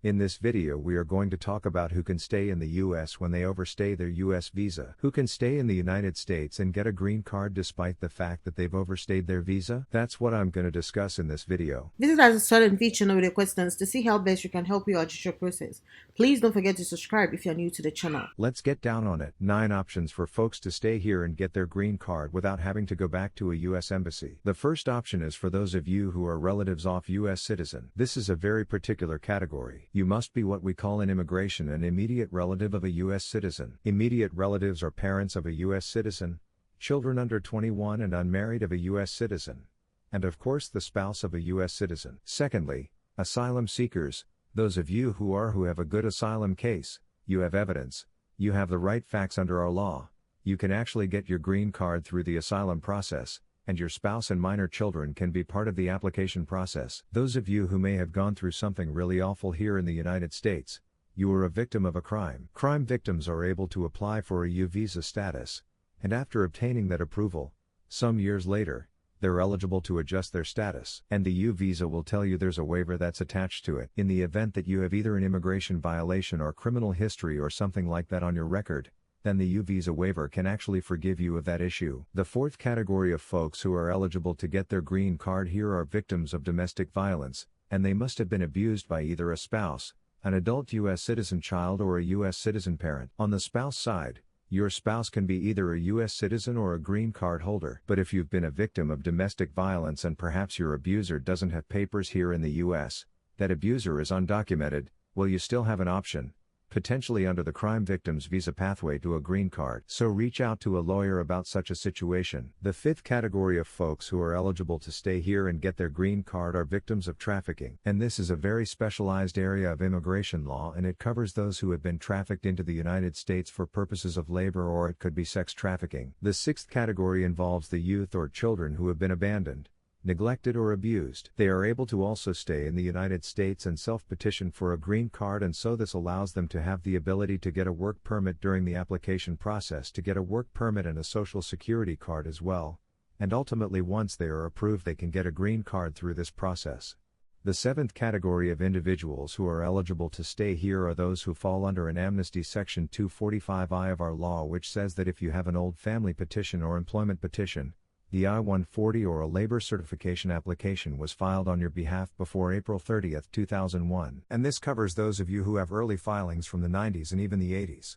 In this video we are going to talk about who can stay in the US when they overstay their US visa, who can stay in the United States and get a green card despite the fact that they've overstayed their visa. That's what I'm going to discuss in this video. Visit our Swat&Vee channel with your questions to see how best we can help you out your process. Please don't forget to subscribe if you're new to the channel. Let's get down on it. 9 options for folks to stay here and get their green card without having to go back to a US embassy. The first option is for those of you who are relatives of US citizen. This is a very particular category. You must be what we call in immigration an immediate relative of a US citizen. Immediate relatives are parents of a US citizen, children under 21 and unmarried of a US citizen, and of course the spouse of a US citizen. Secondly, asylum seekers, those of you who have a good asylum case, you have evidence, you have the right facts under our law, you can actually get your green card through the asylum process, and your spouse and minor children can be part of the application process. Those of you who may have gone through something really awful here in the United States, you were a victim of a crime. Crime victims are able to apply for a U visa status, and after obtaining that approval, some years later, they're eligible to adjust their status. And the U visa will tell you there's a waiver that's attached to it. In the event that you have either an immigration violation or criminal history or something like that on your record, then the U visa waiver can actually forgive you of that issue. The fourth category of folks who are eligible to get their green card here are victims of domestic violence, and they must have been abused by either a spouse, an adult US citizen child or a US citizen parent. On the spouse side, your spouse can be either a US citizen or a green card holder. But if you've been a victim of domestic violence and perhaps your abuser doesn't have papers here in the US, that abuser is undocumented, well, you still have an option, potentially under the crime victim's visa pathway to a green card. So reach out to a lawyer about such a situation. The fifth category of folks who are eligible to stay here and get their green card are victims of trafficking. And this is a very specialized area of immigration law, and it covers those who have been trafficked into the United States for purposes of labor, or it could be sex trafficking. The sixth category involves the youth or children who have been abandoned, neglected or abused. They are able to also stay in the United States and self-petition for a green card, and so this allows them to have the ability to get a work permit during the application process, to get a work permit and a social security card as well, and ultimately once they are approved they can get a green card through this process. The seventh category of individuals who are eligible to stay here are those who fall under an amnesty section 245I of our law, which says that if you have an old family petition or employment petition, the I-140 or a labor certification application was filed on your behalf before April 30, 2001. And this covers those of you who have early filings from the 90s and even the 80s.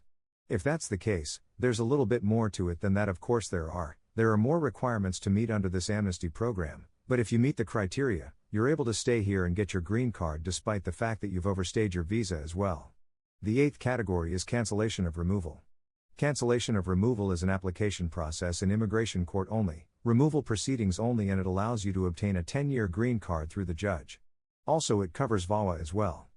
If that's the case, there's a little bit more to it than that. Of course there are more requirements to meet under this amnesty program, but if you meet the criteria, you're able to stay here and get your green card despite the fact that you've overstayed your visa as well. The eighth category is cancellation of removal. Cancellation of removal is an application process in immigration court only, removal proceedings only, and it allows you to obtain a 10-year green card through the judge. Also, it covers VAWA as well.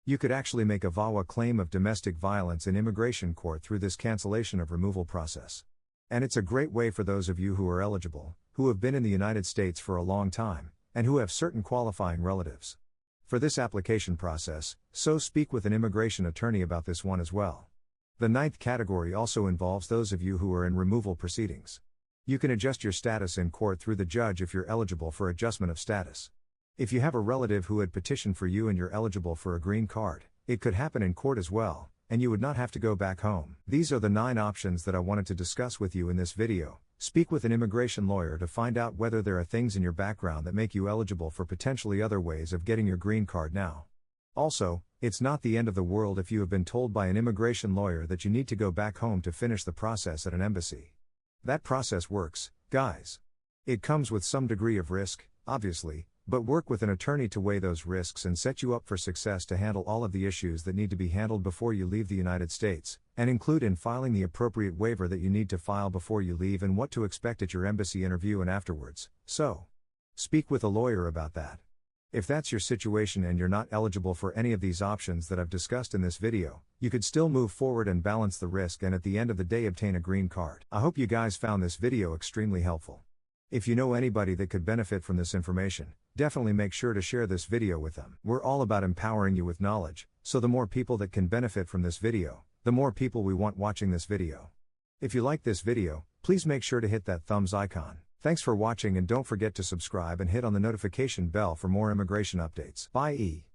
You could actually make a VAWA claim of domestic violence in immigration court through this cancellation of removal process. And it's a great way for those of you who are eligible, who have been in the United States for a long time, and who have certain qualifying relatives for this application process, so speak with an immigration attorney about this one as well. The ninth category also involves those of you who are in removal proceedings. You can adjust your status in court through the judge if you're eligible for adjustment of status. If you have a relative who had petitioned for you and you're eligible for a green card, it could happen in court as well, and you would not have to go back home. These are the 9 options that I wanted to discuss with you in this video. Speak with an immigration lawyer to find out whether there are things in your background that make you eligible for potentially other ways of getting your green card now. Also, it's not the end of the world if you have been told by an immigration lawyer that you need to go back home to finish the process at an embassy. That process works, guys. It comes with some degree of risk, obviously, but work with an attorney to weigh those risks and set you up for success to handle all of the issues that need to be handled before you leave the United States, and include in filing the appropriate waiver that you need to file before you leave and what to expect at your embassy interview and afterwards. So, speak with a lawyer about that. If that's your situation and you're not eligible for any of these options that I've discussed in this video, you could still move forward and balance the risk and at the end of the day obtain a green card. I hope you guys found this video extremely helpful. If you know anybody that could benefit from this information, definitely make sure to share this video with them. We're all about empowering you with knowledge, so the more people that can benefit from this video, the more people we want watching this video. If you like this video, please make sure to hit that thumbs icon. Thanks for watching, and don't forget to subscribe and hit on the notification bell for more immigration updates. Bye.